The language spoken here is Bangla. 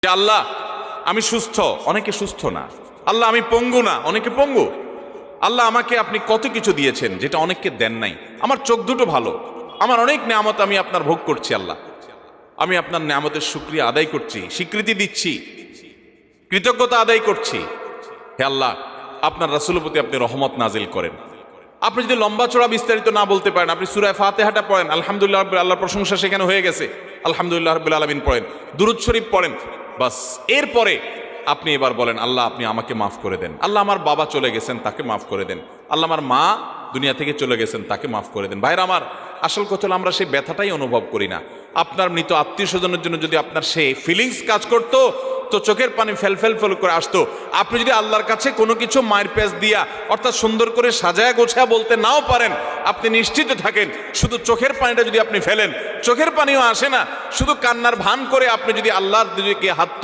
যে আল্লাহ আমি সুস্থ, অনেকে সুস্থ না। আল্লাহ আমি পঙ্গু না, অনেকে পঙ্গু। আল্লাহ আমাকে আপনি কত কিছু দিয়েছেন যেটা অনেককে দেন নাই। আমার চোখ দুটো ভালো, আমার অনেক নেয়ামত আমি আপনার ভোগ করছি। আল্লাহ আমি আপনার নেয়ামতের শুকরিয়া আদায় করছি, স্বীকৃতি দিচ্ছি, কৃতজ্ঞতা আদায় করছি। হে আল্লাহ, আপনার রাসূলের প্রতি আপনি রহমত নাজিল করেন। আপনি যদি লম্বা চড়া বিস্তারিত না বলতে পারেন, আপনি সূরা ফাতিহাটা পড়েন, আলহামদুলিল্লাহ রাব্বিল, আল্লাহর প্রশংসা সেখানে হয়ে গেছে, আলহামদুলিল্লাহ রাব্বিল আলামিন পড়েন, দুরূদ শরীফ পড়েন, বাস। এরপরে আপনি এবার বলেন আল্লাহ আপনি আমাকে মাফ করে দেন। আল্লাহ আমার বাবা চলে গেছেন, তাকে মাফ করে দেন। আল্লাহ আমার মা দুনিয়া থেকে চলে গেছেন, তাকে মাফ করে দেন। ভাইরা আমার, আসল কথা হলো আমরা সেই ব্যথাটাই অনুভব করি না। আপনার মৃত আত্মীয় স্বজনের জন্য যদি আপনার সেই ফিলিংস কাজ করতো তো চোখের পানি ফেল ফেল ফেল করে আসতো। আপনি যদি আল্লাহর কাছে কোনো কিছু মায়ের পেঁচ দিয়া অর্থাৎ সুন্দর করে সাজায়া গোছায়া বলতে নাও পারেন, আপনি নিশ্চিত থাকেন শুধু চোখের পানিটা যদি আপনি ফেলেন, চোখের পানিও আসে না, শুধু কান্নার ভান করে আপনি যদি আল্লাহর দিকে হাত